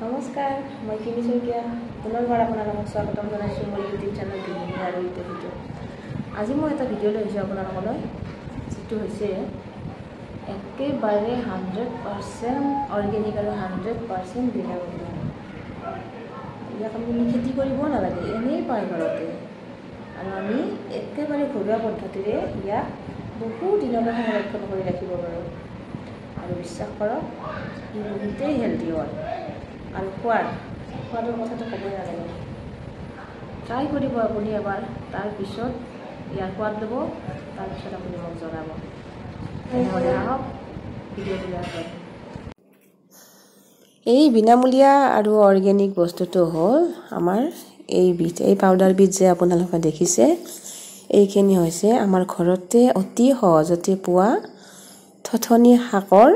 নমস্কাৰ, মই কিমি শইকীয়া পুনৰবাৰ আপোনালোকক স্বাগতম জনাইছোঁ মোৰ ইউটিউব চেনেল ভিডিঅ' আৰু ভিডিঅ'। আজি মই এটা ভিডিঅ' লৈ আহিছোঁ আপোনালোকলৈ, যিটো হৈছে একেবাৰে 100% অৰ্গেনিক আৰু 100% বিনামূলীয়া। ইয়াক আমি খেতি কৰিব নালাগে, এনেই পায় ঘৰতে। আৰু আমি একেবাৰে ঘৰুৱা পদ্ধতিৰে ইয়াক বহু দিনলৈ সংৰক্ষণ কৰি ৰাখিব পাৰোঁ। আৰু বিশ্বাস কৰক, ই বহুতেই হেল্ডি হয়। আৰু সোৱাদৰ কথাটো ক'বই নালাগে। ট্ৰাই কৰিব আপুনি এবাৰ, তাৰপিছত ইয়াৰ সোৱাদ ল'ব, তাৰপিছত আপুনি মোক জনাব। তেনেহ'লে আহক ভিডিঅ'টো আছে। এই বিনামূলীয়া আৰু অৰ্গেনিক বস্তুটো হ'ল আমাৰ এই পাউডাৰবিধ যে আপোনালোকে দেখিছে, এইখিনি হৈছে আমাৰ ঘৰতে অতি সহজতে পোৱা থথনি শাকৰ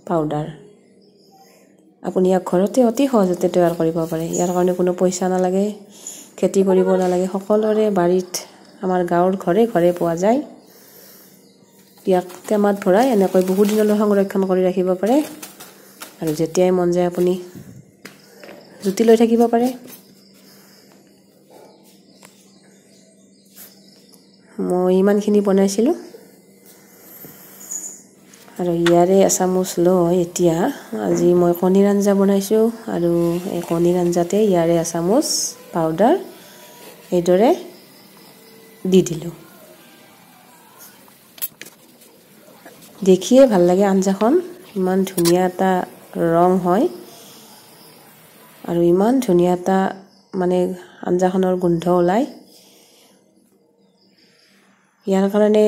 পাউডাৰ। আপুনি ইয়াক ঘৰতে অতি সহজতে তৈয়াৰ কৰিব পাৰে। ইয়াৰ কাৰণে কোনো পইচা নালাগে, খেতি কৰিব নালাগে। সকলোৰে বাৰীত আমাৰ গাঁৱৰ ঘৰে ঘৰে পোৱা যায়। ইয়াক টেমাত ভৰাই এনেকৈ বহুত দিনলৈ সংৰক্ষণ কৰি ৰাখিব পাৰে। আৰু যেতিয়াই মন যায় আপুনি জুতি লৈ থাকিব পাৰে। মই ইমানখিনি বনাইছিলোঁ আৰু ইয়াৰে এচামুচ লৈ এতিয়া আজি মই কণীৰ আঞ্জা বনাইছোঁ। আৰু এই কণীৰ আঞ্জাতে ইয়াৰে এচামুচ পাউডাৰ এইদৰে দি দিলোঁ। দেখিয়ে ভাল লাগে আঞ্জাখন, ইমান ধুনীয়া এটা ৰং হয় আৰু ইমান ধুনীয়া এটা আঞ্জাখনৰ গোন্ধ ওলায়। ইয়াৰ কাৰণে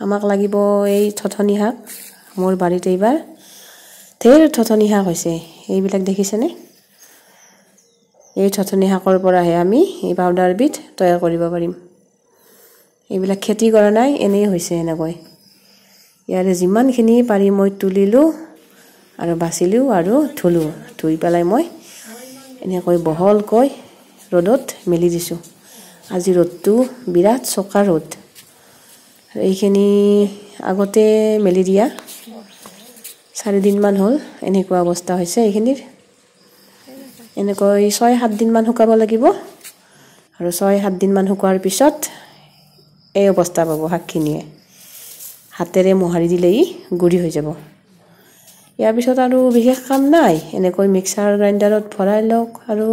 আমাক লাগিব এই থথনি শাক। মোৰ বাৰীত এইবাৰ ঢেৰ থথনি শাক হৈছে, এইবিলাক দেখিছেনে? এই থথনি শাকৰ পৰাহে আমি এই পাউডাৰবিধ তৈয়াৰ কৰিব পাৰিম। এইবিলাক খেতি কৰা নাই, এনেই হৈছে এনেকৈ। ইয়াৰে যিমানখিনি পাৰি মই তুলিলোঁ আৰু বাচিলোঁ আৰু ধুলোঁ। ধুই পেলাই মই এনেকৈ বহলকৈ ৰ'দত মেলি দিছোঁ। আজি ৰ'দটো বিৰাট চোকা ৰ'দ। এইখিনি আগতে মেলি দিয়া 4 দিনমান হ'ল, এনেকুৱা অৱস্থা হৈছে এইখিনিৰ। এনেকৈ 6-7 দিনমান শুকাব লাগিব। আৰু 6-7 দিনমান শুকোৱাৰ পিছত এই অৱস্থা পাব শাকখিনিয়ে। হাতেৰে মোহাৰি দিলেই গুড়ি হৈ যাব। ইয়াৰ পিছত আৰু বিশেষ কাম নাই। এনেকৈ মিক্সাৰ গ্ৰাইণ্ডাৰত ভৰাই লওক আৰু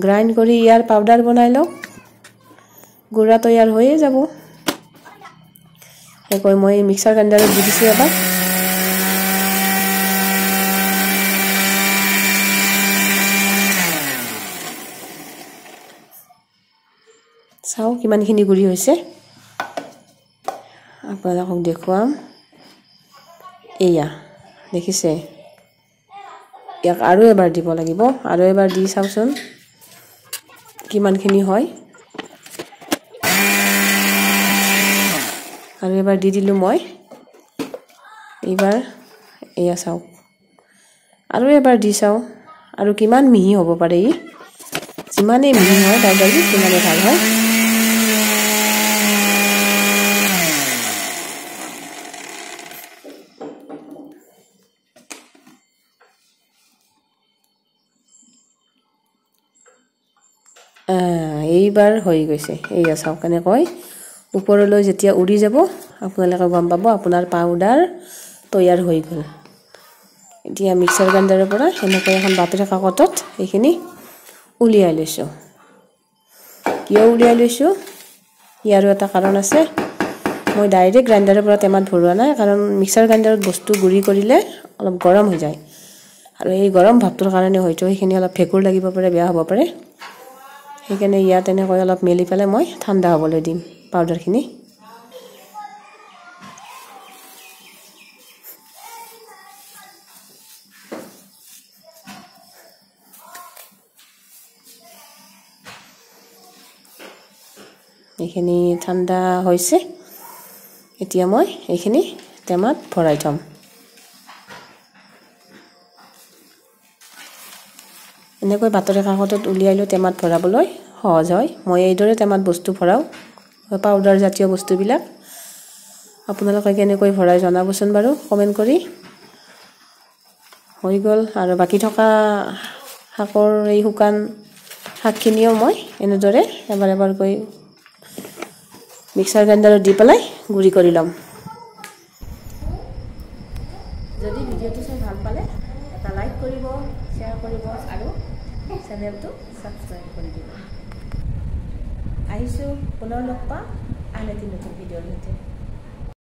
গ্ৰাইণ্ড কৰি ইয়াৰ পাউডাৰ বনাই লওক। গুড়া তৈয়াৰ হৈয়ে যাব। এনেকৈ মই মিক্সাৰ গ্ৰাইণ্ডাৰত দি দিছোঁ এবাৰ। চাওঁ কিমানখিনি গুড়ি হৈছে, আপোনালোকক দেখুৱাম। এয়া দেখিছে? ইয়াক আৰু এবাৰ দিব লাগিব। আৰু এবাৰ দি চাওকচোন কিমানখিনি হয়। আৰু এবাৰ দি দিলোঁ মই। এইবাৰ এয়া চাওক, আৰু এবাৰ দি চাওঁ আৰু কিমান মিহি হ'ব পাৰে। ই যিমানেই মিহি হয় পাউডাৰটো সিমানেই ভাল হয়। এইবাৰ হৈ গৈছে। এইয়া চাওক, এনেকৈ ওপৰলৈ যেতিয়া উৰি যাব আপোনালোকে গম পাব আপোনাৰ পাউডাৰ তৈয়াৰ হৈ গ'ল। এতিয়া মিক্সাৰ গ্ৰাইণ্ডাৰৰ পৰা এনেকৈ এখন বাতৰি কাকতত এইখিনি উলিয়াই লৈছোঁ। কিয় উলিয়াই লৈছোঁ? ইয়াৰো এটা কাৰণ আছে। মই ডাইৰেক্ট গ্ৰাইণ্ডাৰৰ পৰা টেমাত ভৰোৱা নাই, কাৰণ মিক্সাৰ গ্ৰাইণ্ডাৰত বস্তু গুড়ি কৰিলে অলপ গৰম হৈ যায়। আৰু এই গৰম ভাৱটোৰ কাৰণে হয়তো সেইখিনি অলপ ভেঁকুৰ লাগিব পাৰে, বেয়া হ'ব পাৰে। সেইকাৰণে ইয়াত এনেকৈ অলপ মেলি পেলাই মই ঠাণ্ডা হ'বলৈ দিম পাউডাৰখিনি। এইখিনি ঠাণ্ডা হৈছে। এতিয়া মই এইখিনি টেমাত ভৰাই থ'ম। এনেকৈ বাতৰি কাকতত উলিয়াই লৈ টেমাত ভৰাবলৈ সহজ হয়। মই এইদৰে টেমাত বস্তু ভৰাওঁ, পাউডাৰ জাতীয় বস্তুবিলাক। আপোনালোকে কেনেকৈ ভৰাই জনাবচোন বাৰু কমেণ্ট কৰি। হৈ গ'ল আৰু বাকী থকা শাকৰ এই শুকান শাকখিনিও মই এনেদৰে এবাৰ এবাৰকৈ মিক্সাৰ গ্ৰাইণ্ডাৰত দি পেলাই গুড়ি কৰি ল'ম। যদি ভিডিঅ'টো চাই ভাল পালে এটা লাইক কৰিব, শ্বেয়াৰ কৰিব আৰু চেনেলটো ছাবস্ক্ৰাইব কৰি দিব। আহিছোঁ পুনৰ লগ পাম আন এটি নতুন ভিডিঅ'ৰ সৈতে।